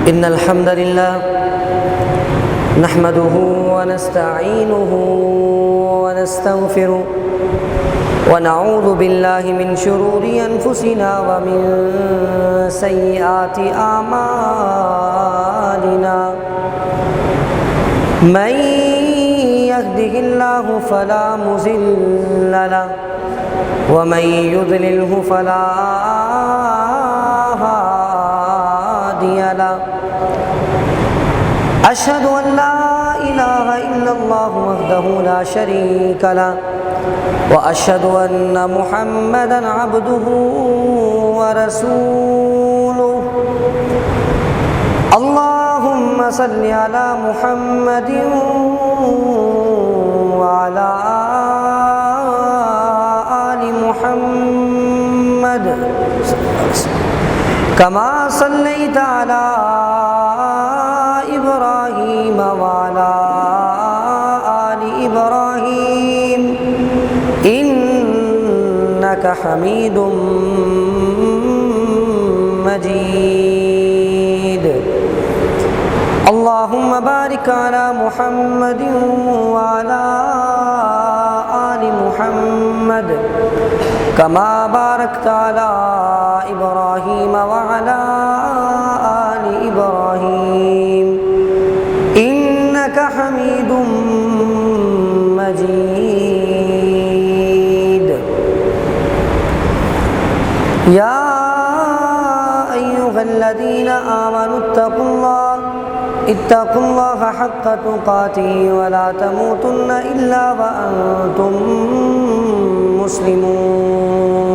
إن الحمد لله نحمده ونستعينه ونستغفره ونعوذ بالله من شرور أنفسنا ومن سيئات أعمالنا من يهده الله فلا مضل له ومن يضلله فلا هادي له أشهد أن لا إله إلا الله وحده لا شريك له وأشهد أن محمدًا عبده ورسوله اللهم صل على محمد وعلى آل محمد كما صليت على إبراهيم وعلى آل إبراهيم إنك حميد مجيد اللهم بارك على محمد وعلى آل محمد كما باركت على إبراهيم وعلى آل إبراهيم إنك حميد مجيد يا أيها الذين آمنوا اتقوا الله حق تقاته ولا تموتن إلا وأنتم مسلمون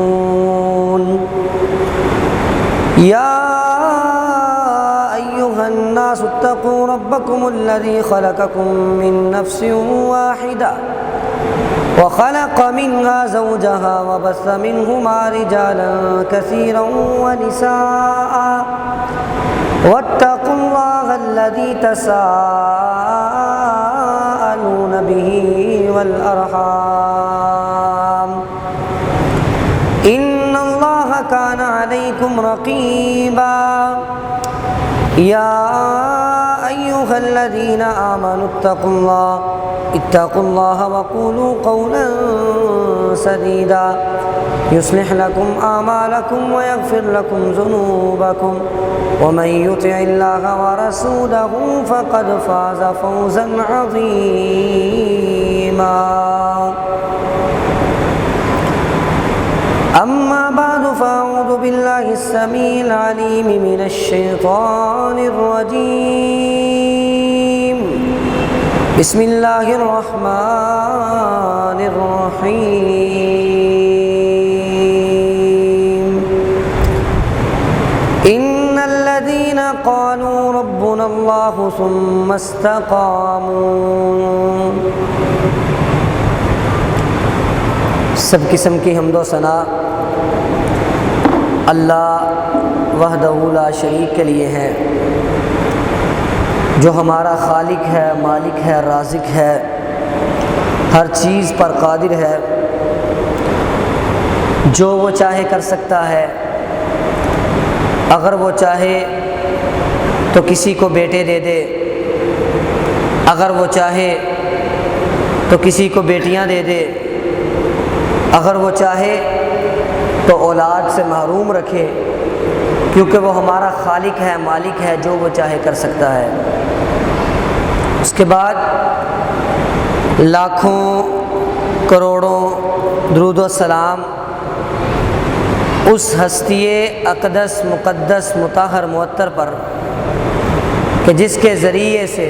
يا أيها الناس اتقوا ربكم الذي خلقكم من نفس واحدة وخلق منها زوجها وبث منهما رجالا كثيرا ونساء واتقوا الله الذي تساءلون به والأرحام إن الله كان عليكم رقيبا يا أيها الذين آمنوا اتقوا الله وقولوا قولا سديدا يصلح لكم أعمالكم ويغفر لكم ذنوبكم ومن يطع الله ورسوله فقد فاز فوزا عظيما أما بعد فأعوذ بالله السميع العليم من الشيطان الرجيم بسم الله الرحمن الرحيم إن الذين قالوا ربنا الله ثم استقاموا سب قسم کی حمد و ثنا اللہ وحدہ لا شریک کے لیے ہے جو ہمارا خالق ہے، مالک ہے، رازق ہے، ہر چیز پر قادر ہے، جو وہ چاہے کر سکتا ہے۔ اگر وہ چاہے تو کسی کو بیٹے دے دے، اگر وہ چاہے تو کسی کو بیٹیاں دے دے، اگر وہ چاہے تو اولاد سے محروم رکھے، کیونکہ وہ ہمارا خالق ہے، مالک ہے، جو وہ چاہے کر سکتا ہے۔ اس کے بعد لاکھوں کروڑوں درود و سلام اس ہستی اقدس مقدس مطہر معطر پر کہ جس کے ذریعے سے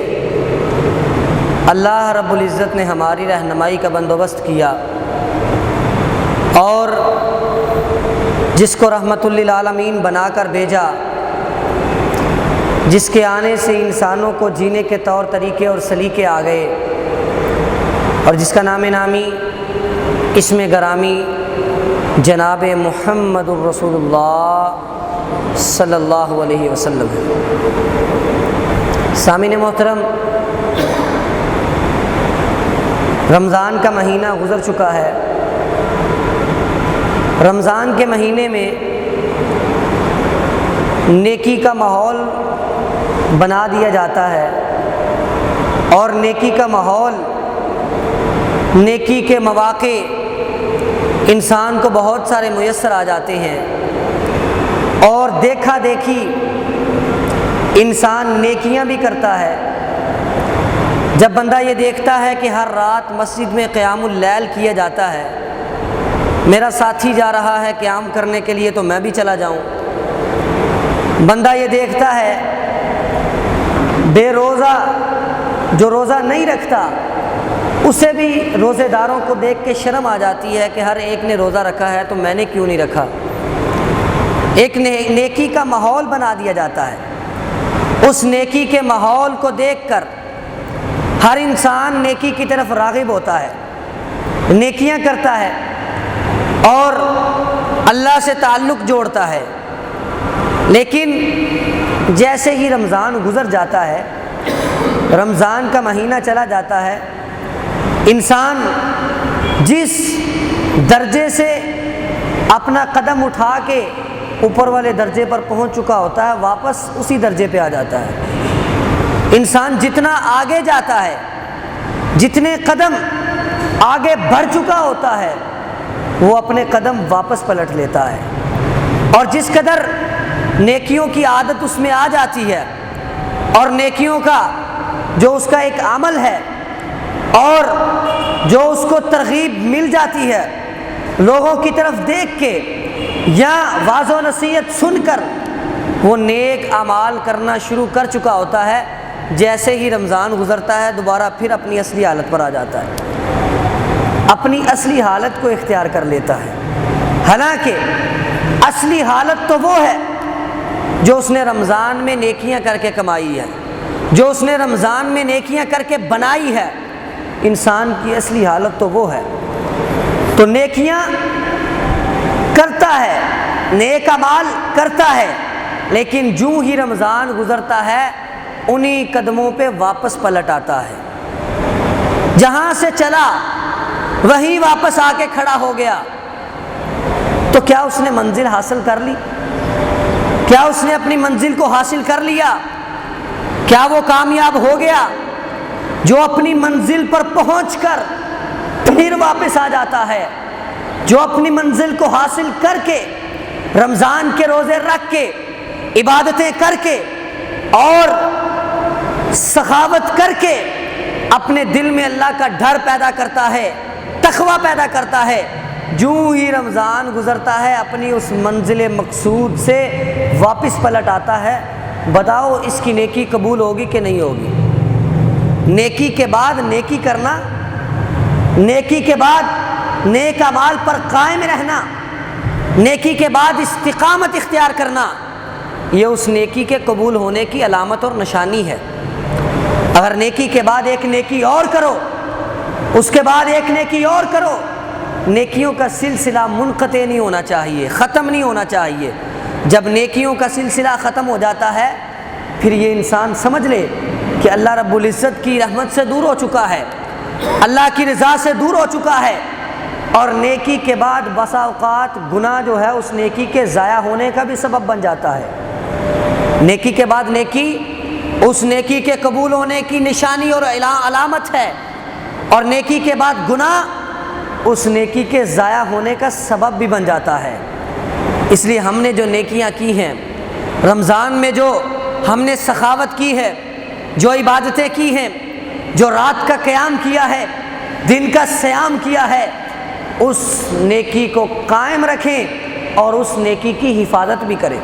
اللہ رب العزت نے ہماری رہنمائی کا بندوبست کیا اور جس کو رحمت للعالمین بنا کر بھیجا، جس کے آنے سے انسانوں کو جینے کے طور طریقے اور سلیقے آ گئے، اور جس کا نام نامی اسم گرامی جناب محمد الرسول اللہ صلی اللہ علیہ وسلم ہے۔ سامعین محترم، رمضان کا مہینہ گزر چکا ہے۔ رمضان کے مہینے میں نیکی کا ماحول بنا دیا جاتا ہے اور نیکی کا ماحول، نیکی کے مواقع انسان کو بہت سارے میسر آ جاتے ہیں، اور دیکھا دیکھی انسان نیکیاں بھی کرتا ہے۔ جب بندہ یہ دیکھتا ہے کہ ہر رات مسجد میں قیام اللیل کیا جاتا ہے، میرا ساتھی جا رہا ہے قیام کرنے کے لیے تو میں بھی چلا جاؤں۔ بندہ یہ دیکھتا ہے بے روزہ جو روزہ نہیں رکھتا، اسے بھی روزے داروں کو دیکھ کے شرم آ جاتی ہے کہ ہر ایک نے روزہ رکھا ہے تو میں نے کیوں نہیں رکھا۔ ایک نیکی کا ماحول بنا دیا جاتا ہے۔ اس نیکی کے ماحول کو دیکھ کر ہر انسان نیکی کی طرف راغب ہوتا ہے، نیکیاں کرتا ہے اور اللہ سے تعلق جوڑتا ہے۔ لیکن جیسے ہی رمضان گزر جاتا ہے، رمضان کا مہینہ چلا جاتا ہے، انسان جس درجے سے اپنا قدم اٹھا کے اوپر والے درجے پر پہنچ چکا ہوتا ہے، واپس اسی درجے پہ آ جاتا ہے۔ انسان جتنا آگے جاتا ہے، جتنے قدم آگے بڑھ چکا ہوتا ہے، وہ اپنے قدم واپس پلٹ لیتا ہے، اور جس قدر نیکیوں کی عادت اس میں آ جاتی ہے اور نیکیوں کا جو اس کا ایک عمل ہے اور جو اس کو ترغیب مل جاتی ہے لوگوں کی طرف دیکھ کے یا واعظ و نصیحت سن کر، وہ نیک اعمال کرنا شروع کر چکا ہوتا ہے، جیسے ہی رمضان گزرتا ہے دوبارہ پھر اپنی اصلی حالت پر آ جاتا ہے، اپنی اصلی حالت کو اختیار کر لیتا ہے۔ حالانکہ اصلی حالت تو وہ ہے جو اس نے رمضان میں نیکیاں کر کے کمائی ہے، جو اس نے رمضان میں نیکیاں کر کے بنائی ہے۔ انسان کی اصلی حالت تو وہ ہے۔ تو نیکیاں کرتا ہے، نیک اعمال کرتا ہے، لیکن جو ہی رمضان گزرتا ہے انہی قدموں پہ واپس پلٹ آتا ہے۔ جہاں سے چلا وہیں واپس آ کے کھڑا ہو گیا۔ تو کیا اس نے منزل حاصل کر لی؟ کیا اس نے اپنی منزل کو حاصل کر لیا؟ کیا وہ کامیاب ہو گیا؟ جو اپنی منزل پر پہنچ کر پھر واپس آ جاتا ہے، جو اپنی منزل کو حاصل کر کے رمضان کے روزے رکھ کے عبادتیں کر کے اور سخاوت کر کے اپنے دل میں اللہ کا ڈر پیدا کرتا ہے، تقویٰ پیدا کرتا ہے، جو ہی رمضان گزرتا ہے اپنی اس منزل مقصود سے واپس پلٹ آتا ہے۔ بتاؤ اس کی نیکی قبول ہوگی کہ نہیں ہوگی؟ نیکی کے بعد نیکی کرنا، نیکی کے بعد نیک اعمال پر قائم رہنا، نیکی کے بعد استقامت اختیار کرنا، یہ اس نیکی کے قبول ہونے کی علامت اور نشانی ہے۔ اگر نیکی کے بعد ایک نیکی اور کرو، اس کے بعد ایک نیکی اور کرو، نیکیوں کا سلسلہ منقطع نہیں ہونا چاہیے، ختم نہیں ہونا چاہیے۔ جب نیکیوں کا سلسلہ ختم ہو جاتا ہے پھر یہ انسان سمجھ لے کہ اللہ رب العزت کی رحمت سے دور ہو چکا ہے، اللہ کی رضا سے دور ہو چکا ہے، اور نیکی کے بعد بسا اوقات گناہ جو ہے اس نیکی کے ضائع ہونے کا بھی سبب بن جاتا ہے۔ نیکی کے بعد نیکی اس نیکی کے قبول ہونے کی نشانی اور علامت ہے، اور نیکی کے بعد گناہ اس نیکی کے ضائع ہونے کا سبب بھی بن جاتا ہے۔ اس لیے ہم نے جو نیکیاں کی ہیں رمضان میں، جو ہم نے سخاوت کی ہے، جو عبادتیں کی ہیں، جو رات کا قیام کیا ہے، دن کا صیام کیا ہے، اس نیکی کو قائم رکھیں اور اس نیکی کی حفاظت بھی کریں۔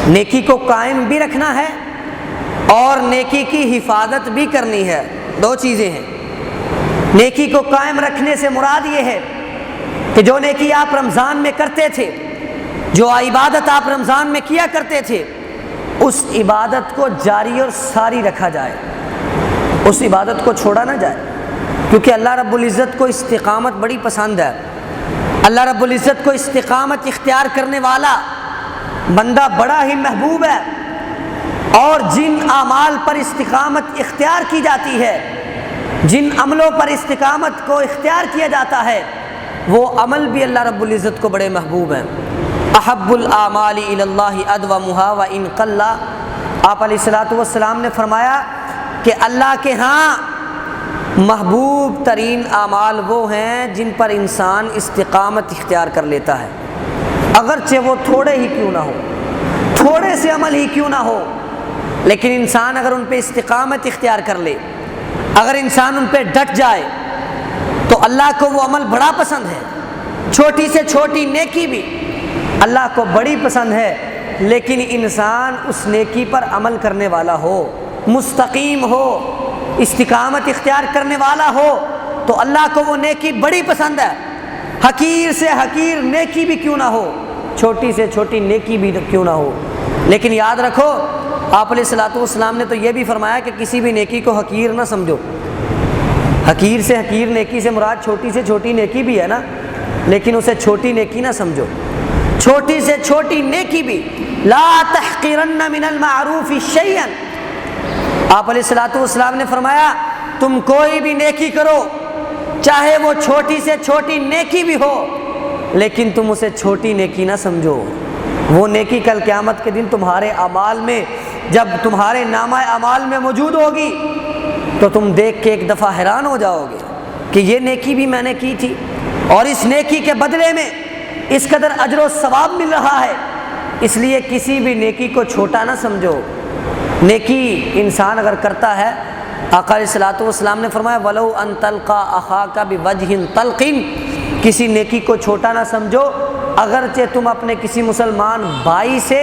نیکی کو قائم بھی رکھنا ہے اور نیکی کی حفاظت بھی کرنی ہے، دو چیزیں ہیں۔ نیکی کو قائم رکھنے سے مراد یہ ہے کہ جو نیکی آپ رمضان میں کرتے تھے، جو عبادت آپ رمضان میں کیا کرتے تھے، اس عبادت کو جاری اور ساری رکھا جائے، اس عبادت کو چھوڑا نہ جائے، کیونکہ اللہ رب العزت کو استقامت بڑی پسند ہے۔ اللہ رب العزت کو استقامت اختیار کرنے والا بندہ بڑا ہی محبوب ہے، اور جن اعمال پر استقامت اختیار کی جاتی ہے، جن عملوں پر استقامت کو اختیار کیا جاتا ہے، وہ عمل بھی اللہ رب العزت کو بڑے محبوب ہیں۔ احب الاعمال الی اللہ ادومھا وان قل، آپ علیہ الصلوۃ والسلام نے فرمایا کہ اللہ کے ہاں محبوب ترین اعمال وہ ہیں جن پر انسان استقامت اختیار کر لیتا ہے، اگرچہ وہ تھوڑے ہی کیوں نہ ہو، تھوڑے سے عمل ہی کیوں نہ ہو، لیکن انسان اگر ان پہ استقامت اختیار کر لے، اگر انسان ان پہ ڈٹ جائے تو اللہ کو وہ عمل بڑا پسند ہے۔ چھوٹی سے چھوٹی نیکی بھی اللہ کو بڑی پسند ہے، لیکن انسان اس نیکی پر عمل کرنے والا ہو، مستقیم ہو، استقامت اختیار کرنے والا ہو تو اللہ کو وہ نیکی بڑی پسند ہے، حقیر سے حقیر نیکی بھی کیوں نہ ہو، چھوٹی سے چھوٹی نیکی بھی کیوں نہ ہو۔ لیکن یاد رکھو آپ علیہ الصلوۃ والسلام نے تو یہ بھی فرمایا کہ کسی بھی نیکی کو حقیر نہ سمجھو۔ حقیر سے حقیر نیکی سے مراد چھوٹی سے چھوٹی نیکی بھی ہے نا، لیکن اسے چھوٹی نیکی نہ سمجھو، چھوٹی سے چھوٹی نیکی بھی لا تحقرن من المعروف شیئا۔ آپ علیہ الصلوۃ والسلام نے فرمایا تم کوئی بھی نیکی کرو، چاہے وہ چھوٹی سے چھوٹی نیکی بھی ہو، لیکن تم اسے چھوٹی نیکی نہ سمجھو۔ وہ نیکی کل قیامت کے دن تمہارے اعمال میں، جب تمہارے نامہ اعمال میں موجود ہوگی تو تم دیکھ کے ایک دفعہ حیران ہو جاؤ گے کہ یہ نیکی بھی میں نے کی تھی، اور اس نیکی کے بدلے میں اس قدر اجر و ثواب مل رہا ہے۔ اس لیے کسی بھی نیکی کو چھوٹا نہ سمجھو۔ نیکی انسان اگر کرتا ہے، آقا علیہ الصلوۃ والسلام نے فرمایا وَلَوْ أَن تَلْقَىٰ أَخَاكَ بِوَجْهٍ طَلْقٍ، کسی نیکی کو چھوٹا نہ سمجھو، اگرچہ تم اپنے کسی مسلمان بھائی سے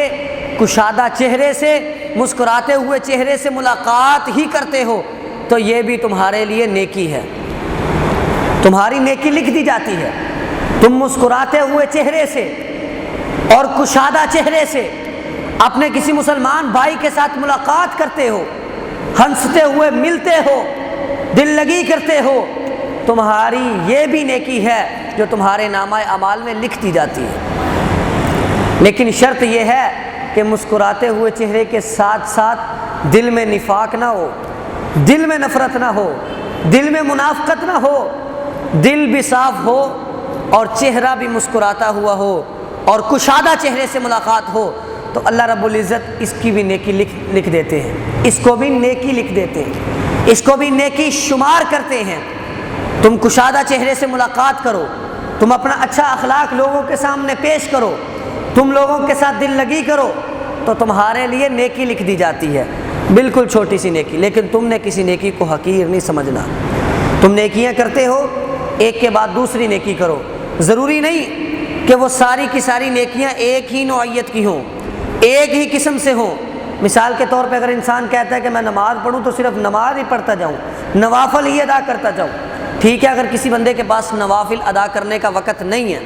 کشادہ چہرے سے، مسکراتے ہوئے چہرے سے ملاقات ہی کرتے ہو تو یہ بھی تمہارے لیے نیکی ہے، تمہاری نیکی لکھ دی جاتی ہے۔ تم مسکراتے ہوئے چہرے سے اور کشادہ چہرے سے اپنے کسی مسلمان بھائی کے ساتھ ملاقات کرتے ہو، ہنستے ہوئے ملتے ہو، دل لگی کرتے ہو، تمہاری یہ بھی نیکی ہے جو تمہارے نامہ اعمال میں لکھ دی جاتی ہے۔ لیکن شرط یہ ہے کہ مسکراتے ہوئے چہرے کے ساتھ ساتھ دل میں نفاق نہ ہو، دل میں نفرت نہ ہو، دل میں منافقت نہ ہو، دل بھی صاف ہو اور چہرہ بھی مسکراتا ہوا ہو اور کشادہ چہرے سے ملاقات ہو، تو اللہ رب العزت اس کی بھی نیکی لکھ دیتے ہیں، اس کو بھی نیکی لکھ دیتے ہیں، اس کو بھی نیکی شمار کرتے ہیں۔ تم کشادہ چہرے سے ملاقات کرو، تم اپنا اچھا اخلاق لوگوں کے سامنے پیش کرو، تم لوگوں کے ساتھ دل لگی کرو تو تمہارے لیے نیکی لکھ دی جاتی ہے، بالکل چھوٹی سی نیکی۔ لیکن تم نے کسی نیکی کو حقیر نہیں سمجھنا۔ تم نیکیاں کرتے ہو، ایک کے بعد دوسری نیکی کرو، ضروری نہیں کہ وہ ساری کی ساری نیکیاں ایک ہی نوعیت کی ہوں، ایک ہی قسم سے ہوں۔ مثال کے طور پہ اگر انسان کہتا ہے کہ میں نماز پڑھوں تو صرف نماز ہی پڑھتا جاؤں، نوافل ہی ادا کرتا جاؤں، ٹھیک ہے۔ اگر کسی بندے کے پاس نوافل ادا کرنے کا وقت نہیں ہے،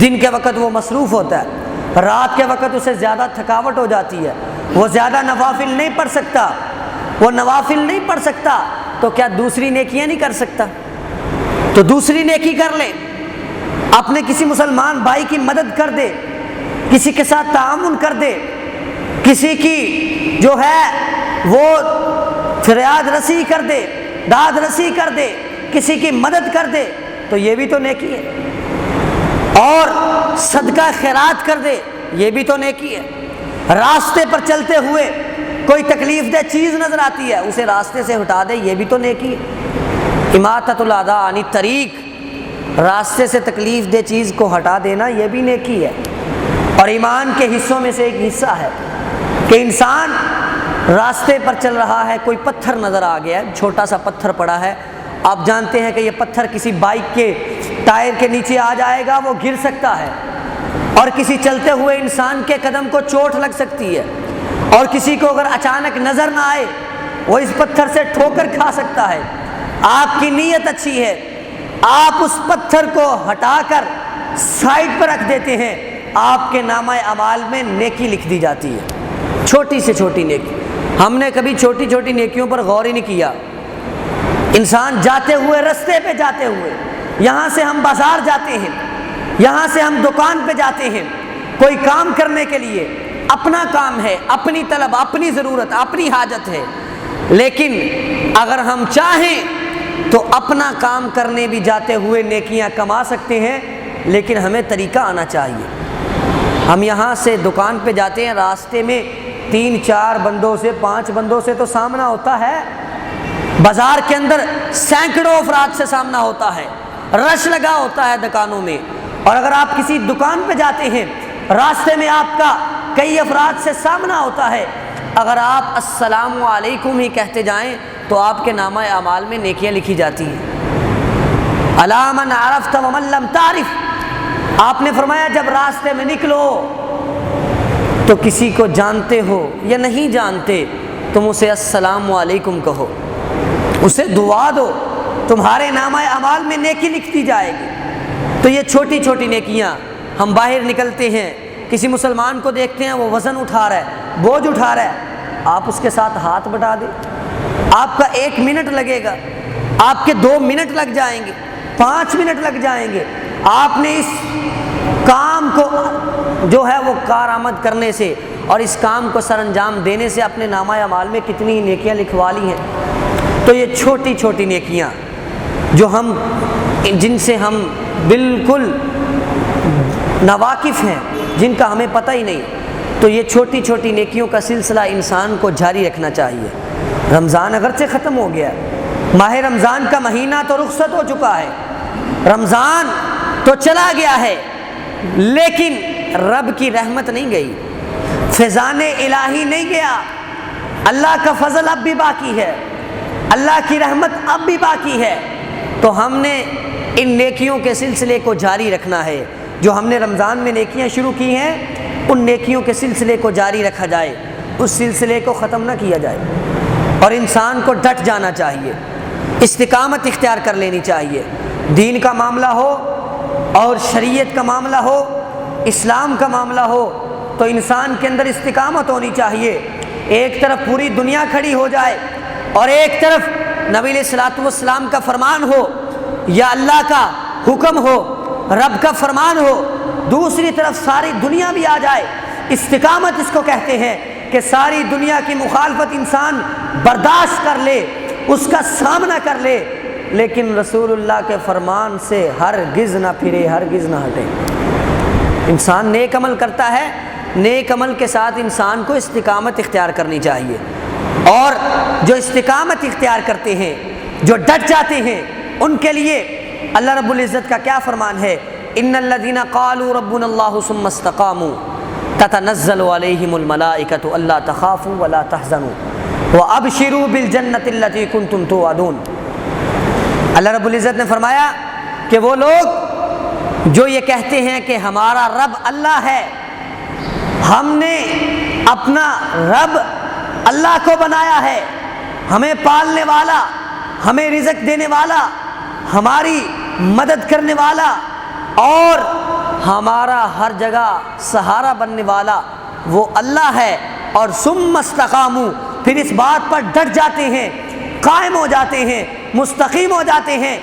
دن کے وقت وہ مصروف ہوتا ہے، رات کے وقت اسے زیادہ تھکاوٹ ہو جاتی ہے، وہ زیادہ نوافل نہیں پڑھ سکتا، وہ نوافل نہیں پڑھ سکتا، تو کیا دوسری نیکیاں نہیں کر سکتا؟ تو دوسری نیکی کر لے، اپنے کسی مسلمان بھائی کی مدد کر دے، کسی کے ساتھ تعاون کر دے، کسی کی جو ہے وہ فریاد رسی کر دے، داد رسی کر دے، کسی کی مدد کر دے، تو یہ بھی تو نیکی ہے۔ اور صدقہ خیرات کر دے، یہ بھی تو نیکی ہے۔ راستے پر چلتے ہوئے کوئی تکلیف دہ چیز نظر آتی ہے، اسے راستے سے ہٹا دے، یہ بھی تو نیکی ہے۔ اماطۃ الاذی عن الطریق، راستے سے تکلیف دہ چیز کو ہٹا دینا، یہ بھی نیکی ہے۔ اور ایمان کے حصوں میں سے ایک حصہ ہے کہ انسان راستے پر چل رہا ہے، کوئی پتھر نظر آ گیا ہے، چھوٹا سا پتھر پڑا ہے، آپ جانتے ہیں کہ یہ پتھر کسی بائک کے ٹائر کے نیچے آ جائے گا، وہ گر سکتا ہے، اور کسی چلتے ہوئے انسان کے قدم کو چوٹ لگ سکتی ہے، اور کسی کو اگر اچانک نظر نہ آئے وہ اس پتھر سے ٹھوکر کھا سکتا ہے۔ آپ کی نیت اچھی ہے، آپ اس پتھر کو ہٹا کر سائڈ پر رکھ دیتے ہیں، آپ کے نامہ اعمال میں نیکی لکھ دی جاتی ہے، چھوٹی سے چھوٹی نیکی۔ ہم نے کبھی چھوٹی چھوٹی نیکیوں پر غور ہی نہیں کیا۔ انسان جاتے ہوئے، رستے پہ جاتے ہوئے، یہاں سے ہم بازار جاتے ہیں، یہاں سے ہم دکان پہ جاتے ہیں، کوئی کام کرنے کے لیے، اپنا کام ہے، اپنی طلب، اپنی ضرورت، اپنی حاجت ہے، لیکن اگر ہم چاہیں تو اپنا کام کرنے بھی جاتے ہوئے نیکیاں کما سکتے ہیں، لیکن ہمیں طریقہ آنا چاہیے۔ ہم یہاں سے دکان پہ جاتے ہیں، راستے میں 3 4 بندوں سے 5 بندوں سے تو سامنا ہوتا ہے، بازار کے اندر سینکڑوں افراد سے سامنا ہوتا ہے، رش لگا ہوتا ہے دکانوں میں۔ اور اگر آپ کسی دکان پہ جاتے ہیں، راستے میں آپ کا کئی افراد سے سامنا ہوتا ہے، اگر آپ السلام علیکم ہی کہتے جائیں تو آپ کے نامہ اعمال میں نیکیاں لکھی جاتی ہیں۔ الا من عرفت ومن لم تعرف، آپ نے فرمایا جب راستے میں نکلو تو کسی کو جانتے ہو یا نہیں جانتے تم اسے السلام علیکم کہو، اسے دعا دو، تمہارے نامہ اعمال میں نیکی لکھتی جائے گی۔ تو یہ چھوٹی چھوٹی نیکیاں، ہم باہر نکلتے ہیں، کسی مسلمان کو دیکھتے ہیں وہ وزن اٹھا رہا ہے، بوجھ اٹھا رہا ہے، آپ اس کے ساتھ ہاتھ بٹا دیں، آپ کا 1 منٹ لگے گا، آپ کے 2 منٹ لگ جائیں گے، 5 منٹ لگ جائیں گے، آپ نے اس کام کو جو ہے وہ کارآمد کرنے سے اور اس کام کو سر انجام دینے سے اپنے نامہ اعمال میں کتنی نیکیاں لکھوا لی ہیں۔ تو یہ چھوٹی چھوٹی نیکیاں جو جن سے ہم بالکل ناواقف ہیں، جن کا ہمیں پتہ ہی نہیں، تو یہ چھوٹی چھوٹی نیکیوں کا سلسلہ انسان کو جاری رکھنا چاہیے۔ رمضان اگرچہ ختم ہو گیا ہے، ماہ رمضان کا مہینہ تو رخصت ہو چکا ہے، رمضان تو چلا گیا ہے، لیکن رب کی رحمت نہیں گئی، فیضان الہی نہیں گیا، اللہ کا فضل اب بھی باقی ہے، اللہ کی رحمت اب بھی باقی ہے۔ تو ہم نے ان نیکیوں کے سلسلے کو جاری رکھنا ہے، جو ہم نے رمضان میں نیکیاں شروع کی ہیں ان نیکیوں کے سلسلے کو جاری رکھا جائے، اس سلسلے کو ختم نہ کیا جائے، اور انسان کو ڈٹ جانا چاہیے، استقامت اختیار کر لینی چاہیے۔ دین کا معاملہ ہو اور شریعت کا معاملہ ہو، اسلام کا معاملہ ہو، تو انسان کے اندر استقامت ہونی چاہیے۔ ایک طرف پوری دنیا کھڑی ہو جائے اور ایک طرف نبی علیہ الصلوۃ والسلام کا فرمان ہو یا اللہ کا حکم ہو، رب کا فرمان ہو، دوسری طرف ساری دنیا بھی آ جائے۔ استقامت اس کو کہتے ہیں کہ ساری دنیا کی مخالفت انسان برداشت کر لے، اس کا سامنا کر لے، لیکن رسول اللہ کے فرمان سے ہرگز نہ پھرے، ہرگز نہ ہٹے۔ انسان نیک عمل کرتا ہے، نیک عمل کے ساتھ انسان کو استقامت اختیار کرنی چاہیے، اور جو استقامت اختیار کرتے ہیں، جو ڈٹ جاتے ہیں، ان کے لیے اللہ رب العزت کا کیا فرمان ہے؟ ان الذين قالوا ربنا الله ثم استقاموا تتنزل عليهم الملائكة الا تخافوا ولا تحزنوا وابشروا بالجنة التي كنتم توعدون۔ اللہ رب العزت نے فرمایا کہ وہ لوگ جو یہ کہتے ہیں کہ ہمارا رب اللہ ہے، ہم نے اپنا رب اللہ کو بنایا ہے، ہمیں پالنے والا، ہمیں رزق دینے والا، ہماری مدد کرنے والا اور ہمارا ہر جگہ سہارا بننے والا وہ اللہ ہے، اور ثم استقاموا، پھر اس بات پر ڈٹ جاتے ہیں، قائم ہو جاتے ہیں، مستقیم ہو جاتے ہیں،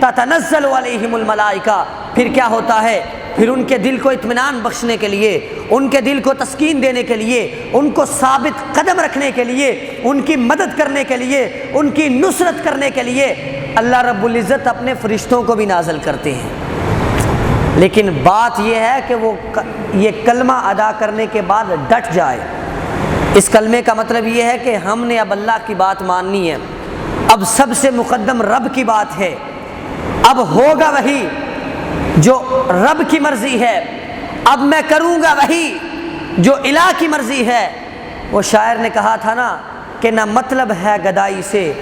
تتنزل علیہم الملائکہ، پھر کیا ہوتا ہے؟ پھر ان کے دل کو اطمینان بخشنے کے لیے، ان کے دل کو تسکین دینے کے لیے، ان کو ثابت قدم رکھنے کے لیے، ان کی مدد کرنے کے لیے، ان کی نصرت کرنے کے لیے اللہ رب العزت اپنے فرشتوں کو بھی نازل کرتے ہیں۔ لیکن بات یہ ہے کہ وہ یہ کلمہ ادا کرنے کے بعد ڈٹ جائے۔ اس کلمے کا مطلب یہ ہے کہ ہم نے اب اللہ کی بات ماننی ہے، اب سب سے مقدم رب کی بات ہے، اب ہوگا وہی جو رب کی مرضی ہے، اب میں کروں گا وہی جو الہ کی مرضی ہے۔ وہ شاعر نے کہا تھا نا کہ نہ مطلب ہے گدائی سے،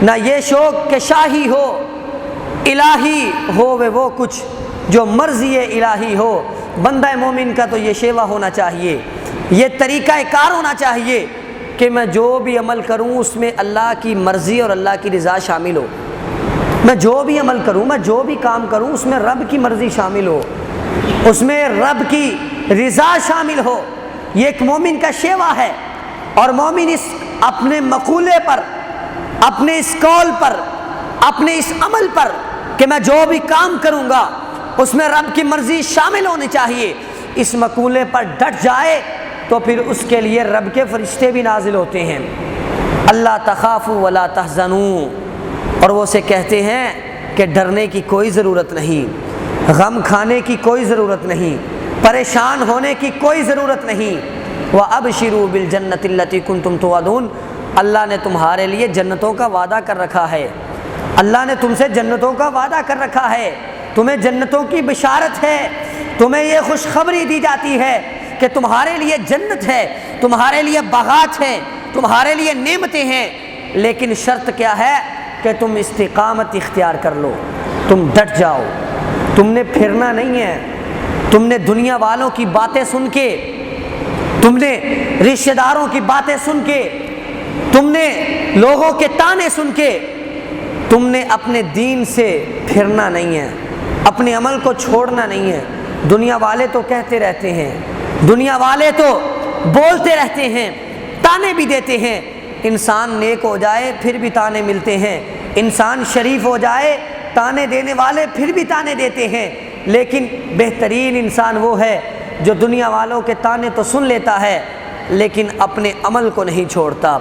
نہ یہ شوق کہ شاہی ہو، الہی ہو وہ کچھ جو مرضی الہی ہو۔ بندہ مومن کا تو یہ شیوہ ہونا چاہیے، یہ طریقہ کار ہونا چاہیے کہ میں جو بھی عمل کروں اس میں اللہ کی مرضی اور اللہ کی رضا شامل ہو، میں جو بھی عمل کروں، میں جو بھی کام کروں اس میں رب کی مرضی شامل ہو، اس میں رب کی رضا شامل ہو۔ یہ ایک مومن کا شیوہ ہے، اور مومن اس اپنے مقولے پر، اپنے اس قول پر، اپنے اس عمل پر کہ میں جو بھی کام کروں گا اس میں رب کی مرضی شامل ہونی چاہیے، اس مقولے پر ڈٹ جائے تو پھر اس کے لیے رب کے فرشتے بھی نازل ہوتے ہیں۔ اللہ تخافوا ولا تحزنوا، اور وہ سے کہتے ہیں کہ ڈرنے کی کوئی ضرورت نہیں، غم کھانے کی کوئی ضرورت نہیں، پریشان ہونے کی کوئی ضرورت نہیں، وَأَبْشِرُوا بِالْجَنَّةِ الَّتِي كُنْتُمْ تُوعَدُونَ، اللہ نے تمہارے لیے جنتوں کا وعدہ کر رکھا ہے، اللہ نے تم سے جنتوں کا وعدہ کر رکھا ہے، تمہیں جنتوں کی بشارت ہے، تمہیں یہ خوشخبری دی جاتی ہے کہ تمہارے لیے جنت ہے، تمہارے لیے باغات ہیں، تمہارے لیے نعمتیں ہیں، لیکن شرط کیا ہے کہ تم استقامت اختیار کر لو، تم ڈٹ جاؤ، تم نے پھرنا نہیں ہے، تم نے دنیا والوں کی باتیں سن کے، تم نے رشتہ داروں کی باتیں سن کے، تم نے لوگوں کے تانے سن کے، تم نے اپنے دین سے پھرنا نہیں ہے، اپنے عمل کو چھوڑنا نہیں ہے۔ دنیا والے تو کہتے رہتے ہیں، دنیا والے تو بولتے رہتے ہیں، تانے بھی دیتے ہیں، انسان نیک ہو جائے پھر بھی تانے ملتے ہیں، انسان شریف ہو جائے تانے دینے والے پھر بھی تانے دیتے ہیں، لیکن بہترین انسان وہ ہے جو دنیا والوں کے تانے تو سن لیتا ہے لیکن اپنے عمل کو نہیں چھوڑتا،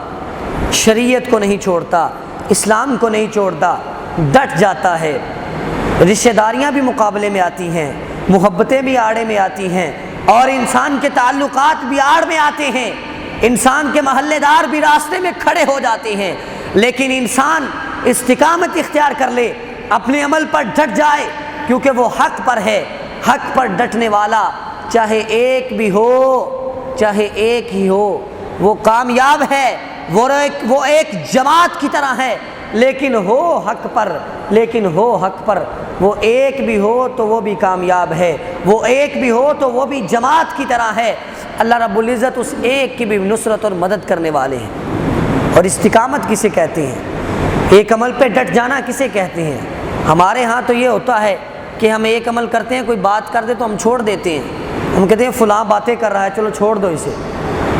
شریعت کو نہیں چھوڑتا، اسلام کو نہیں چھوڑتا، ڈٹ جاتا ہے۔ رشتہ داریاں بھی مقابلے میں آتی ہیں، محبتیں بھی آڑے میں آتی ہیں، اور انسان کے تعلقات بھی آڑ میں آتے ہیں، انسان کے محلے دار بھی راستے میں کھڑے ہو جاتے ہیں، لیکن انسان استقامت اختیار کر لے، اپنے عمل پر ڈٹ جائے، کیونکہ وہ حق پر ہے، حق پر ڈٹنے والا چاہے ایک بھی ہو، چاہے ایک ہی ہو، وہ کامیاب ہے، وہ ایک جماعت کی طرح ہے، لیکن ہو حق پر، لیکن ہو حق پر، وہ ایک بھی ہو تو وہ بھی کامیاب ہے، وہ ایک بھی ہو تو وہ بھی جماعت کی طرح ہے۔ اللہ رب العزت اس ایک کی بھی نصرت اور مدد کرنے والے ہیں۔ اور استقامت کسے کہتے ہیں؟ ایک عمل پہ ڈٹ جانا کسے کہتے ہیں؟ ہمارے ہاں تو یہ ہوتا ہے کہ ہم ایک عمل کرتے ہیں، کوئی بات کر دے تو ہم چھوڑ دیتے ہیں، ہم کہتے ہیں فلاں باتیں کر رہا ہے چلو چھوڑ دو اسے۔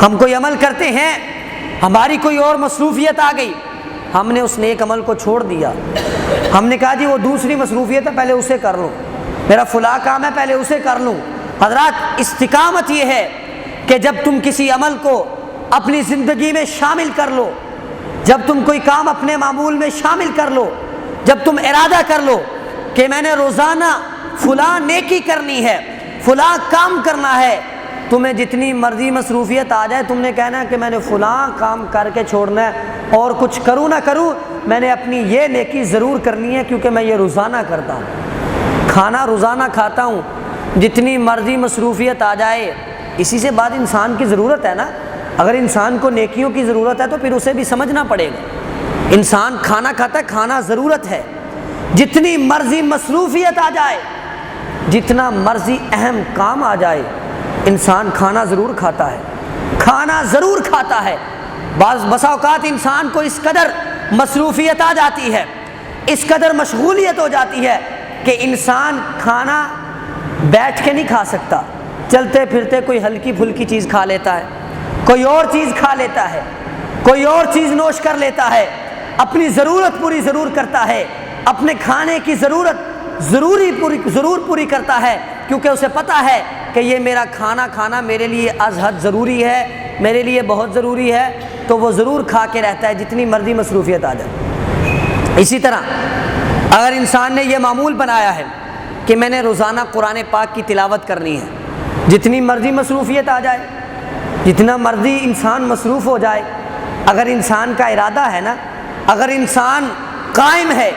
ہم کوئی عمل کرتے ہیں، ہماری کوئی اور مصروفیت آ گئی، ہم نے اس نیک عمل کو چھوڑ دیا، ہم نے کہا جی وہ دوسری مصروفیت ہے پہلے اسے کر لوں، میرا فلاں کام ہے پہلے اسے کر لوں۔ حضرات استقامت یہ ہے کہ جب تم کسی عمل کو اپنی زندگی میں شامل کر لو، جب تم کوئی کام اپنے معمول میں شامل کر لو، جب تم ارادہ کر لو کہ میں نے روزانہ فلاں نیکی کرنی ہے، فلاں کام کرنا ہے، تمہیں جتنی مرضی مصروفیت آ جائے تم نے کہنا ہے کہ میں نے فلاں کام کر کے چھوڑنا ہے، اور کچھ کروں نہ کروں میں نے اپنی یہ نیکی ضرور کرنی ہے کیونکہ میں یہ روزانہ کرتا ہوں، کھانا روزانہ کھاتا ہوں، جتنی مرضی مصروفیت آ جائے، اسی سے بعد انسان کی ضرورت ہے نا۔ اگر انسان کو نیکیوں کی ضرورت ہے تو پھر اسے بھی سمجھنا پڑے گا، انسان کھانا کھاتا ہے، کھانا ضرورت ہے، جتنی مرضی مصروفیت آ جائے، جتنا مرضی اہم کام آ جائے، انسان کھانا ضرور کھاتا ہے، کھانا ضرور کھاتا ہے۔ بسا اوقات انسان کو اس قدر مصروفیت آ جاتی ہے، اس قدر مشغولیت ہو جاتی ہے کہ انسان کھانا بیٹھ کے نہیں کھا سکتا، چلتے پھرتے کوئی ہلکی پھلکی چیز کھا لیتا ہے، کوئی اور چیز کھا لیتا ہے، کوئی اور چیز نوش کر لیتا ہے، اپنی ضرورت پوری ضرور کرتا ہے، اپنے کھانے کی ضرورت ضرور پوری کرتا ہے، کیونکہ اسے پتہ ہے کہ یہ میرا کھانا میرے لیے از حد ضروری ہے، میرے لیے بہت ضروری ہے، تو وہ ضرور کھا کے رہتا ہے جتنی مرضی مصروفیت آ جائے۔ اسی طرح اگر انسان نے یہ معمول بنایا ہے کہ میں نے روزانہ قرآن پاک کی تلاوت کرنی ہے، جتنی مرضی مصروفیت آ جائے، جتنا مرضی انسان مصروف ہو جائے، اگر انسان کا ارادہ ہے نا، اگر انسان قائم ہے،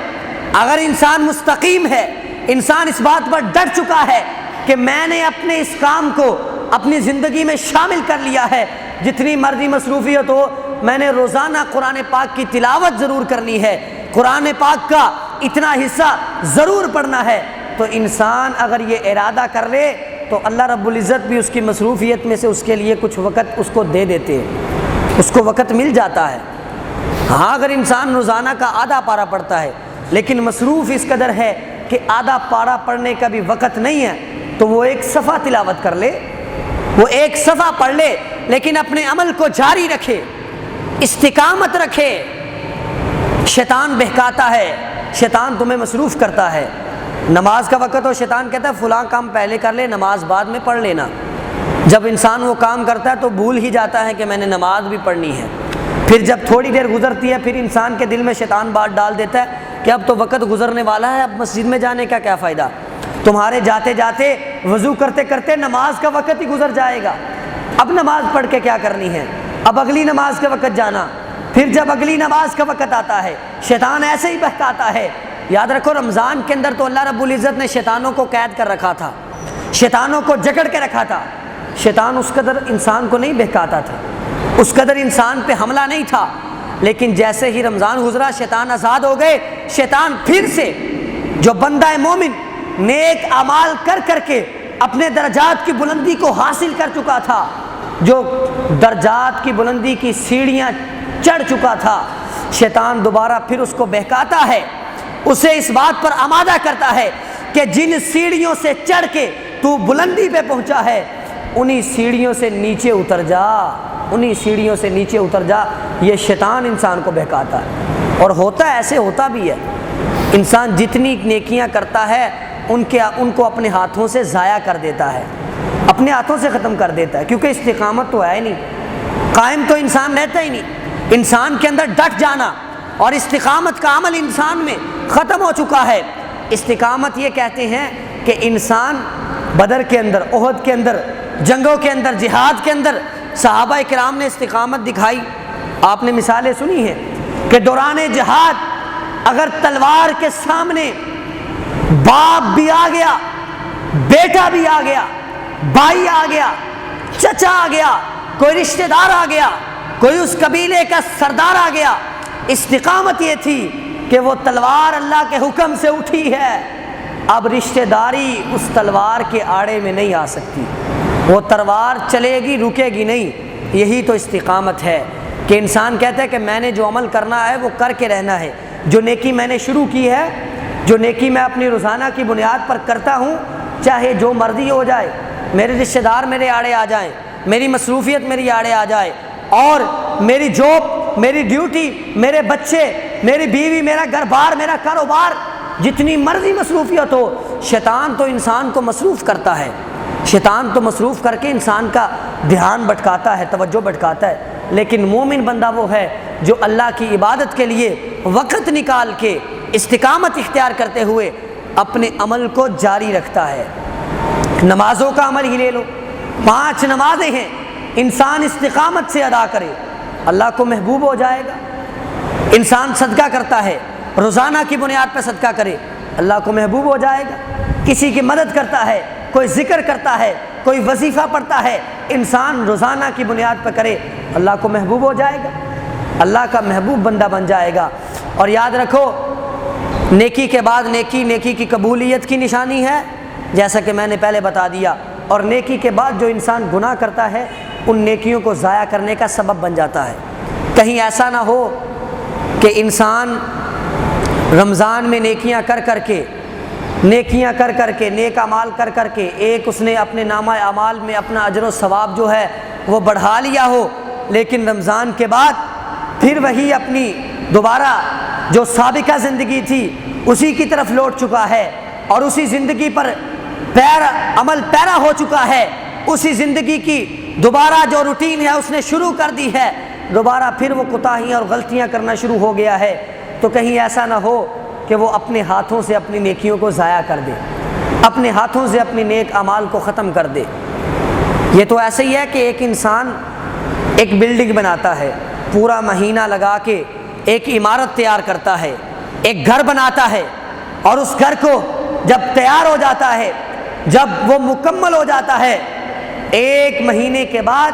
اگر انسان مستقیم ہے، انسان اس بات پر ڈٹ چکا ہے کہ میں نے اپنے اس کام کو اپنی زندگی میں شامل کر لیا ہے، جتنی مرضی مصروفیت ہو میں نے روزانہ قرآن پاک کی تلاوت ضرور کرنی ہے، قرآن پاک کا اتنا حصہ ضرور پڑھنا ہے، تو انسان اگر یہ ارادہ کر لے تو اللہ رب العزت بھی اس کی مصروفیت میں سے اس کے لیے کچھ وقت اس کو دے دیتے ہیں، اس کو وقت مل جاتا ہے۔ ہاں اگر انسان روزانہ کا آدھا پارہ پڑھتا ہے لیکن مصروف اس قدر ہے کہ آدھا پارہ پڑھنے کا بھی وقت نہیں ہے، تو وہ ایک صفحہ تلاوت کر لے، وہ ایک صفحہ پڑھ لے، لیکن اپنے عمل کو جاری رکھے، استقامت رکھے۔ شیطان بہکاتا ہے، شیطان تمہیں مصروف کرتا ہے، نماز کا وقت ہو شیطان کہتا ہے فلاں کام پہلے کر لے، نماز بعد میں پڑھ لینا۔ جب انسان وہ کام کرتا ہے تو بھول ہی جاتا ہے کہ میں نے نماز بھی پڑھنی ہے، پھر جب تھوڑی دیر گزرتی ہے پھر انسان کے دل میں شیطان بات ڈال دیتا ہے کہ اب تو وقت گزرنے والا ہے، اب مسجد میں جانے کا کیا فائدہ، تمہارے جاتے جاتے وضو کرتے کرتے نماز کا وقت ہی گزر جائے گا، اب نماز پڑھ کے کیا کرنی ہے، اب اگلی نماز کے وقت جانا، پھر جب اگلی نماز کا وقت آتا ہے شیطان ایسے ہی بہکاتا ہے۔ یاد رکھو رمضان کے اندر تو اللہ رب العزت نے شیطانوں کو قید کر رکھا تھا، شیطانوں کو جکڑ کے رکھا تھا۔ شیطان اس قدر انسان کو نہیں بہکاتا تھا، اس قدر انسان پہ حملہ نہیں تھا، لیکن جیسے ہی رمضان گزرا شیطان آزاد ہو گئے، شیطان پھر سے جو بندہ مومن نیک اعمال کر کر کے اپنے درجات کی بلندی کو حاصل کر چکا تھا، جو درجات کی بلندی کی سیڑھیاں چڑھ چکا تھا، شیطان دوبارہ پھر اس کو بہکاتا ہے، اسے اس بات پر آمادہ کرتا ہے کہ جن سیڑھیوں سے چڑھ کے تو بلندی پہ پہنچا ہے انہی سیڑھیوں سے نیچے اتر جا، انہی سیڑھیوں سے نیچے اتر جا۔ یہ شیطان انسان کو بہکاتا ہے، اور ہوتا ہے ایسے، ہوتا بھی ہے۔ انسان جتنی نیکیاں کرتا ہے ان کو اپنے ہاتھوں سے ضائع کر دیتا ہے، اپنے ہاتھوں سے ختم کر دیتا ہے، کیونکہ استقامت تو ہے ہی نہیں، قائم تو انسان رہتا ہی نہیں۔ انسان کے اندر ڈٹ جانا اور استقامت کا عمل انسان میں ختم ہو چکا ہے۔ استقامت یہ کہتے ہیں کہ انسان بدر کے اندر، احد کے اندر، جنگوں کے اندر، جہاد کے اندر صحابہ کرام نے استقامت دکھائی۔ آپ نے مثالیں سنی ہیں کہ دوران جہاد اگر تلوار کے سامنے باپ بھی آ گیا، بیٹا بھی آ گیا، بھائی آ گیا، چچا آ گیا، کوئی رشتہ دار آ گیا، کوئی اس قبیلے کا سردار آ گیا، استقامت یہ تھی کہ وہ تلوار اللہ کے حکم سے اٹھی ہے، اب رشتہ داری اس تلوار کے آڑے میں نہیں آ سکتی، وہ تلوار چلے گی، رکے گی نہیں۔ یہی تو استقامت ہے کہ انسان کہتا ہے کہ میں نے جو عمل کرنا ہے وہ کر کے رہنا ہے، جو نیکی میں نے شروع کی ہے، جو نیکی میں اپنی روزانہ کی بنیاد پر کرتا ہوں، چاہے جو مرضی ہو جائے، میرے رشتہ دار میرے آڑے آ جائیں، میری مصروفیت میری آڑے آ جائے، اور میری جاب، میری ڈیوٹی، میرے بچے، میری بیوی، میرا گھر بار، میرا کاروبار، جتنی مرضی مصروفیت ہو، شیطان تو انسان کو مصروف کرتا ہے، شیطان تو مصروف کر کے انسان کا دھیان بھٹکاتا ہے، توجہ بھٹکاتا ہے۔ لیکن مومن بندہ وہ ہے جو اللہ کی عبادت کے لیے وقت نکال کے استقامت اختیار کرتے ہوئے اپنے عمل کو جاری رکھتا ہے۔ نمازوں کا عمل ہی لے لو، 5 نمازیں ہیں، انسان استقامت سے ادا کرے اللہ کو محبوب ہو جائے گا۔ انسان صدقہ کرتا ہے، روزانہ کی بنیاد پر صدقہ کرے اللہ کو محبوب ہو جائے گا۔ کسی کی مدد کرتا ہے، کوئی ذکر کرتا ہے، کوئی وظیفہ پڑھتا ہے، انسان روزانہ کی بنیاد پر کرے اللہ کو محبوب ہو جائے گا، اللہ کا محبوب بندہ بن جائے گا۔ اور یاد رکھو نیکی کے بعد نیکی، نیکی کی قبولیت کی نشانی ہے، جیسا کہ میں نے پہلے بتا دیا، اور نیکی کے بعد جو انسان گناہ کرتا ہے ان نیکیوں کو ضائع کرنے کا سبب بن جاتا ہے۔ کہیں ایسا نہ ہو کہ انسان رمضان میں نیکیاں کر کر کے نیک اعمال کر کر کے ایک اس نے اپنے نامہ اعمال میں اپنا اجر و ثواب جو ہے وہ بڑھا لیا ہو، لیکن رمضان کے بعد پھر وہی اپنی دوبارہ جو سابقہ زندگی تھی اسی کی طرف لوٹ چکا ہے، اور اسی زندگی پر عمل پیرا ہو چکا ہے، اسی زندگی کی دوبارہ جو روٹین ہے اس نے شروع کر دی ہے، دوبارہ پھر وہ کوتاہیاں اور غلطیاں کرنا شروع ہو گیا ہے، تو کہیں ایسا نہ ہو کہ وہ اپنے ہاتھوں سے اپنی نیکیوں کو ضائع کر دے، اپنے ہاتھوں سے اپنی نیک اعمال کو ختم کر دے۔ یہ تو ایسے ہی ہے کہ ایک انسان ایک بلڈنگ بناتا ہے، پورا مہینہ لگا کے ایک عمارت تیار کرتا ہے، ایک گھر بناتا ہے، اور اس گھر کو جب تیار ہو جاتا ہے، جب وہ مکمل ہو جاتا ہے، 1 مہینے کے بعد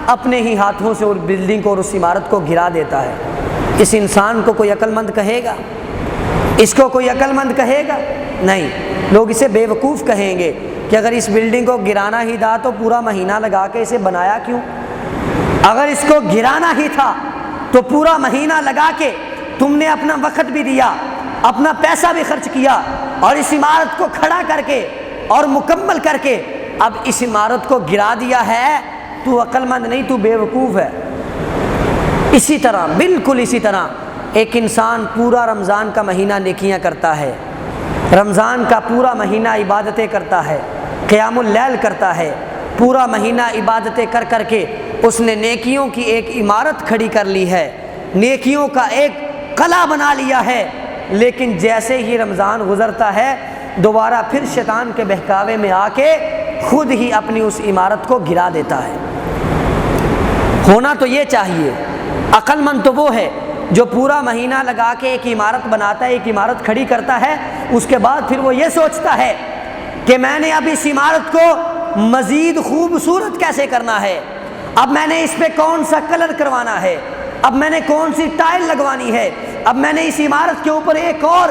اپنے ہی ہاتھوں سے اس بلڈنگ کو اور اس عمارت کو گرا دیتا ہے۔ اس انسان کو کوئی عقل مند کہے گا؟ اس کو کوئی عقل مند کہے گا؟ نہیں، لوگ اسے بے وقوف کہیں گے کہ اگر اس بلڈنگ کو گرانا ہی تھا تو پورا مہینہ لگا کے اسے بنایا کیوں؟ اگر اس کو گرانا ہی تھا تو پورا مہینہ لگا کے تم نے اپنا وقت بھی دیا، اپنا پیسہ بھی خرچ کیا، اور اس عمارت کو کھڑا کر کے اور مکمل کر کے اب اس عمارت کو گرا دیا ہے، تو عقل مند نہیں، تو بے وقوف ہے۔ اسی طرح، بالکل اسی طرح ایک انسان پورا رمضان کا مہینہ نیکیاں کرتا ہے، رمضان کا پورا مہینہ عبادتیں کرتا ہے، قیام اللیل کرتا ہے، پورا مہینہ عبادتیں کر کر کے اس نے نیکیوں کی ایک عمارت کھڑی کر لی ہے، نیکیوں کا ایک قلعہ بنا لیا ہے، لیکن جیسے ہی رمضان گزرتا ہے دوبارہ پھر شیطان کے بہکاوے میں آ کے خود ہی اپنی اس عمارت کو گرا دیتا ہے۔ ہونا تو یہ چاہیے۔ عقل مند تو وہ ہے جو پورا مہینہ لگا کے ایک عمارت بناتا ہے، ایک عمارت کھڑی کرتا ہے، اس کے بعد پھر وہ یہ سوچتا ہے کہ میں نے اب اس عمارت کو مزید خوبصورت کیسے کرنا ہے، اب میں نے اس پہ کون سا کلر کروانا ہے، اب میں نے کون سی ٹائل لگوانی ہے، اب میں نے اس عمارت کے اوپر ایک اور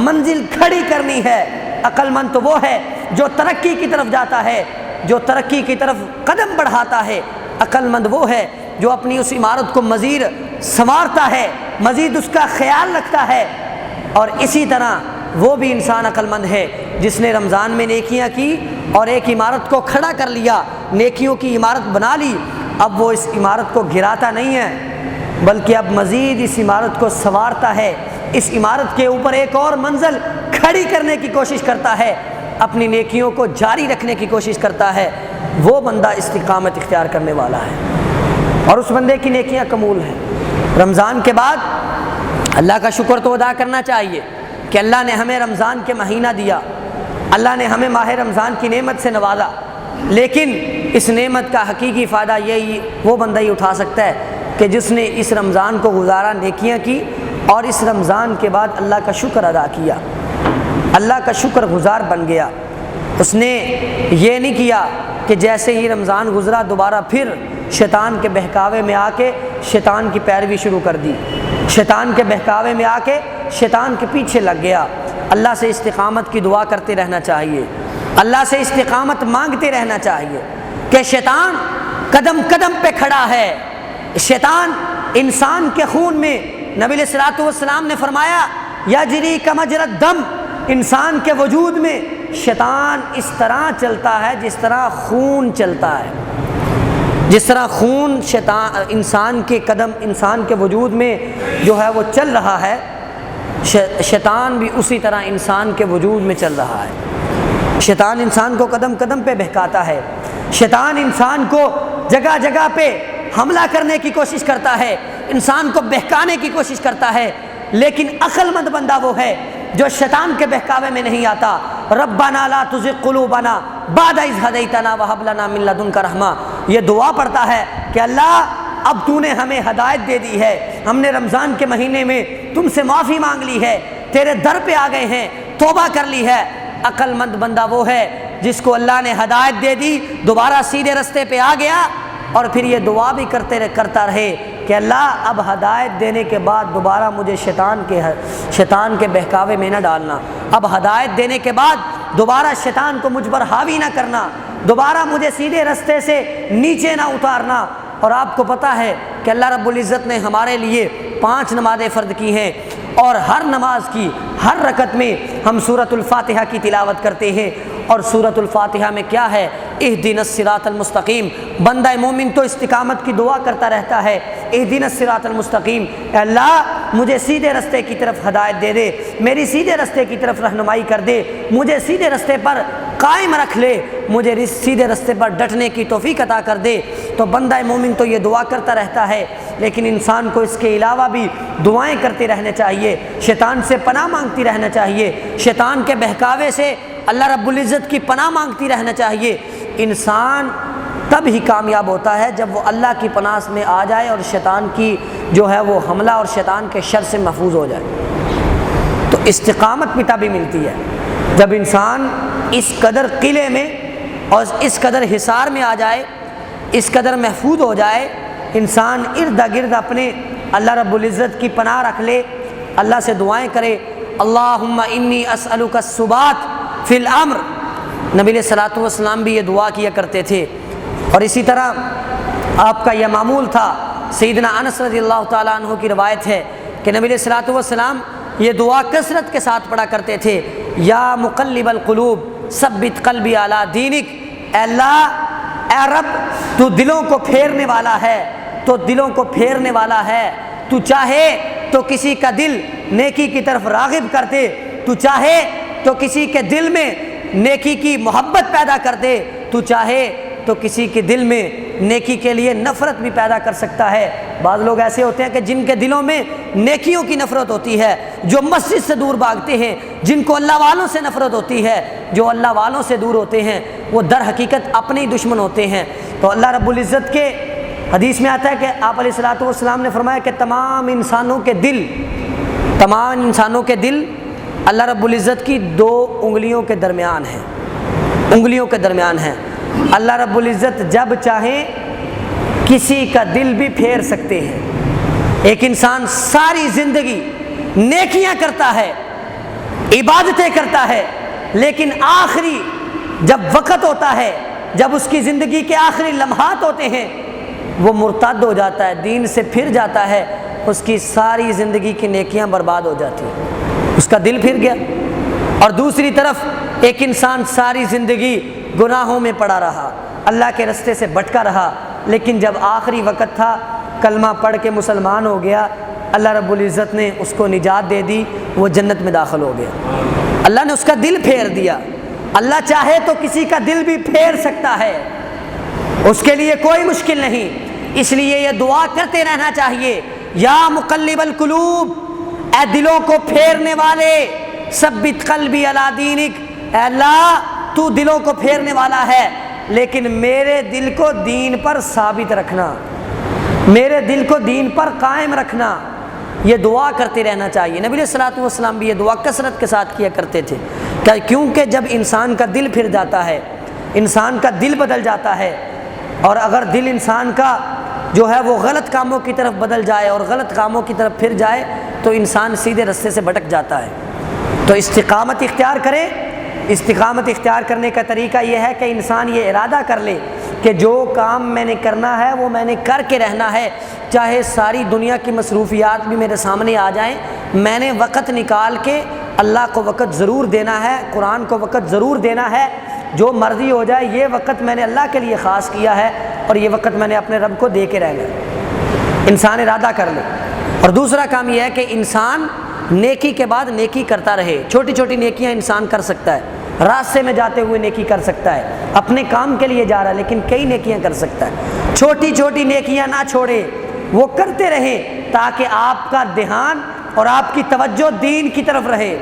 منزل کھڑی کرنی ہے۔ عقل مند تو وہ ہے جو ترقی کی طرف جاتا ہے، جو ترقی کی طرف قدم بڑھاتا ہے۔ عقل مند وہ ہے جو اپنی اس عمارت کو مزید سنوارتا ہے، مزید اس کا خیال رکھتا ہے۔ اور اسی طرح وہ بھی انسان عقل مند ہے جس نے رمضان میں نیکیاں کی اور ایک عمارت کو کھڑا کر لیا، نیکیوں کی عمارت بنا لی، اب وہ اس عمارت کو گراتا نہیں ہے بلکہ اب مزید اس عمارت کو سنوارتا ہے، اس عمارت کے اوپر ایک اور منزل کھڑی کرنے کی کوشش کرتا ہے، اپنی نیکیوں کو جاری رکھنے کی کوشش کرتا ہے۔ وہ بندہ استقامت اختیار کرنے والا ہے اور اس بندے کی نیکیاں قبول ہیں۔ رمضان کے بعد اللہ کا شکر تو ادا کرنا چاہیے کہ اللہ نے ہمیں رمضان کے مہینہ دیا، اللہ نے ہمیں ماہ رمضان کی نعمت سے نوازا، لیکن اس نعمت کا حقیقی فائدہ یہی وہ بندہ ہی اٹھا سکتا ہے کہ جس نے اس رمضان کو گزارا، نیکیاں کی اور اس رمضان کے بعد اللہ کا شکر ادا کیا، اللہ کا شکر گزار بن گیا۔ اس نے یہ نہیں کیا کہ جیسے ہی رمضان گزرا دوبارہ پھر شیطان کے بہکاوے میں آ کے شیطان کی پیروی شروع کر دی، شیطان کے بہکاوے میں آ کے شیطان کے پیچھے لگ گیا۔ اللہ سے استقامت کی دعا کرتے رہنا چاہیے، اللہ سے استقامت مانگتے رہنا چاہیے کہ شیطان قدم قدم پہ کھڑا ہے، شیطان انسان کے خون میں، نبی علیہ الصلوۃ والسلام نے فرمایا یجری کمجری الدم، انسان کے وجود میں شیطان اس طرح چلتا ہے جس طرح خون چلتا ہے، جس طرح خون شیطان انسان کے قدم، انسان کے وجود میں جو ہے وہ چل رہا ہے، شیطان بھی اسی طرح انسان کے وجود میں چل رہا ہے۔ شیطان انسان کو قدم قدم پہ بہکاتا ہے، شیطان انسان کو جگہ جگہ پہ حملہ کرنے کی کوشش کرتا ہے، انسان کو بہکانے کی کوشش کرتا ہے، لیکن عقل مند بندہ وہ ہے جو شیطان کے بہکاوے میں نہیں آتا۔ ربنا لا تزغ قلوبنا بعد اذ ہدیتنا وہب لنا من لدنک رحمہ، یہ دعا پڑھتا ہے کہ اللہ اب تو نے ہمیں ہدایت دے دی ہے، ہم نے رمضان کے مہینے میں تم سے معافی مانگ لی ہے، تیرے در پہ آ گئے ہیں، توبہ کر لی ہے۔ عقل مند بندہ وہ ہے جس کو اللہ نے ہدایت دے دی، دوبارہ سیدھے رستے پہ آ گیا اور پھر یہ دعا بھی کرتا رہے کہ اللہ اب ہدایت دینے کے بعد دوبارہ مجھے شیطان کے بہکاوے میں نہ ڈالنا، اب ہدایت دینے کے بعد دوبارہ شیطان کو مجھ پر حاوی نہ کرنا، دوبارہ مجھے سیدھے رستے سے نیچے نہ اتارنا۔ اور آپ کو پتہ ہے کہ اللہ رب العزت نے ہمارے لیے 5 نمازیں فرض کی ہیں اور ہر نماز کی ہر رکعت میں ہم سورۃ الفاتحہ کی تلاوت کرتے ہیں، اور سورۃ الفاتحہ میں کیا ہے؟ اہدنا الصراط المستقیم۔ بندہ مومن تو استقامت کی دعا کرتا رہتا ہے، اہدنا الصراط المستقیم، اے اللہ مجھے سیدھے رستے کی طرف ہدایت دے دے، میری سیدھے رستے کی طرف رہنمائی کر دے، مجھے سیدھے رستے پر قائم رکھ لے، مجھے سیدھے رستے پر ڈٹنے کی توفیق عطا کر دے۔ تو بندہ مومن تو یہ دعا کرتا رہتا ہے، لیکن انسان کو اس کے علاوہ بھی دعائیں کرتے رہنا چاہیے، شیطان سے پناہ مانگتی رہنا چاہیے، شیطان کے بہکاوے سے اللہ رب العزت کی پناہ مانگتی رہنا چاہیے۔ انسان تب ہی کامیاب ہوتا ہے جب وہ اللہ کی پناہ میں آ جائے اور شیطان کی جو ہے وہ حملہ اور شیطان کے شر سے محفوظ ہو جائے۔ تو استقامت بھی تبھی ملتی ہے جب انسان اس قدر قلعے میں اور اس قدر حصار میں آ جائے، اس قدر محفوظ ہو جائے، انسان ارد گرد اپنے اللہ رب العزت کی پناہ رکھ لے، اللہ سے دعائیں کرے، اللہم انی اسألک الثبات فی الامر۔ نبی علیہ الصلوۃ والسلام بھی یہ دعا کیا کرتے تھے، اور اسی طرح آپ کا یہ معمول تھا۔ سیدنا انس رضی اللہ تعالیٰ عنہ کی روایت ہے کہ نبی علیہ الصلوۃ والسلام یہ دعا کثرت کے ساتھ پڑھا کرتے تھے، یا مقلب القلوب ثبت قلبی علی دینک، اے اللہ، اے رب تو دلوں کو پھیرنے والا ہے، تو دلوں کو پھیرنے والا ہے، تو چاہے تو کسی کا دل نیکی کی طرف راغب کر دے، تو چاہے تو کسی کے دل میں نیکی کی محبت پیدا کر دے، تو چاہے تو کسی کے دل میں نیکی کے لیے نفرت بھی پیدا کر سکتا ہے۔ بعض لوگ ایسے ہوتے ہیں کہ جن کے دلوں میں نیکیوں کی نفرت ہوتی ہے، جو مسجد سے دور بھاگتے ہیں، جن کو اللہ والوں سے نفرت ہوتی ہے، جو اللہ والوں سے دور ہوتے ہیں، وہ در حقیقت اپنے ہی دشمن ہوتے ہیں۔ تو اللہ رب العزت کے حدیث میں آتا ہے کہ آپ علیہ الصلوۃ والسلام نے فرمایا کہ تمام انسانوں کے دل اللہ رب العزت کی 2 انگلیوں کے درمیان ہیں، اللہ رب العزت جب چاہیں کسی کا دل بھی پھیر سکتے ہیں۔ ایک انسان ساری زندگی نیکیاں کرتا ہے، عبادتیں کرتا ہے، لیکن آخری جب وقت ہوتا ہے، جب اس کی زندگی کے آخری لمحات ہوتے ہیں، وہ مرتد ہو جاتا ہے، دین سے پھر جاتا ہے، اس کی ساری زندگی کی نیکیاں برباد ہو جاتی ہیں، اس کا دل پھر گیا۔ اور دوسری طرف ایک انسان ساری زندگی گناہوں میں پڑا رہا، اللہ کے رستے سے بھٹکا رہا، لیکن جب آخری وقت تھا کلمہ پڑھ کے مسلمان ہو گیا، اللہ رب العزت نے اس کو نجات دے دی، وہ جنت میں داخل ہو گیا۔ اللہ نے اس کا دل پھیر دیا۔ اللہ چاہے تو کسی کا دل بھی پھیر سکتا ہے، اس کے لیے کوئی مشکل نہیں۔ اس لیے یہ دعا کرتے رہنا چاہیے، یا مقلب القلوب، اے دلوں کو پھیرنے والے، ثبت قلبی علی دینک، اے اللہ تو دلوں کو پھیرنے والا ہے، لیکن میرے دل کو دین پر ثابت رکھنا، میرے دل کو دین پر قائم رکھنا۔ یہ دعا کرتے رہنا چاہیے۔ نبی علیہ الصلوۃ والسلام بھی یہ دعا کثرت کے ساتھ کیا کرتے تھے، کیونکہ جب انسان کا دل پھر جاتا ہے، انسان کا دل بدل جاتا ہے، اور اگر دل انسان کا جو ہے وہ غلط کاموں کی طرف بدل جائے اور غلط کاموں کی طرف پھر جائے تو انسان سیدھے رستے سے بھٹک جاتا ہے۔ تو استقامت اختیار کرے۔ استقامت اختیار کرنے کا طریقہ یہ ہے کہ انسان یہ ارادہ کر لے کہ جو کام میں نے کرنا ہے وہ میں نے کر کے رہنا ہے، چاہے ساری دنیا کی مصروفیات بھی میرے سامنے آ جائیں، میں نے وقت نکال کے اللہ کو وقت ضرور دینا ہے، قرآن کو وقت ضرور دینا ہے، جو مرضی ہو جائے یہ وقت میں نے اللہ کے لیے خاص کیا ہے اور یہ وقت میں نے اپنے رب کو دے کے رہنا ہے۔ انسان ارادہ کر لے۔ اور دوسرا کام یہ ہے کہ انسان نیکی کے بعد نیکی کرتا رہے۔ چھوٹی چھوٹی نیکیاں انسان کر سکتا ہے، راستے میں جاتے ہوئے نیکی کر سکتا ہے، اپنے کام کے لیے جا رہا ہے لیکن کئی نیکیاں کر سکتا ہے۔ چھوٹی چھوٹی نیکیاں نہ چھوڑے، وہ کرتے رہیں تاکہ آپ کا دھیان اور آپ کی توجہ دین کی طرف رہے۔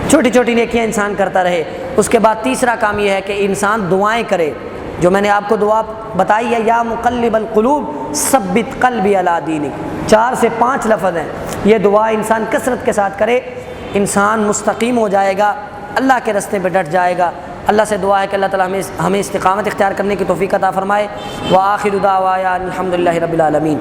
چھوٹی چھوٹی نیکیاں انسان کرتا رہے۔ اس کے بعد تیسرا کام یہ ہے کہ انسان دعائیں کرے، جو میں نے آپ کو دعا بتائی ہے، یا مقلب القلوب ثبت قلبی علی دینک، 4 سے 5 لفظ ہیں۔ یہ دعا انسان کثرت کے ساتھ کرے، انسان مستقیم ہو جائے گا، اللہ کے راستے پہ ڈٹ جائے گا۔ اللہ سے دعا ہے کہ اللہ تعالیٰ ہمیں استقامت اختیار کرنے کی توفیق عطا فرمائے۔ وآخر دعوانا الحمدللہ رب العالمین۔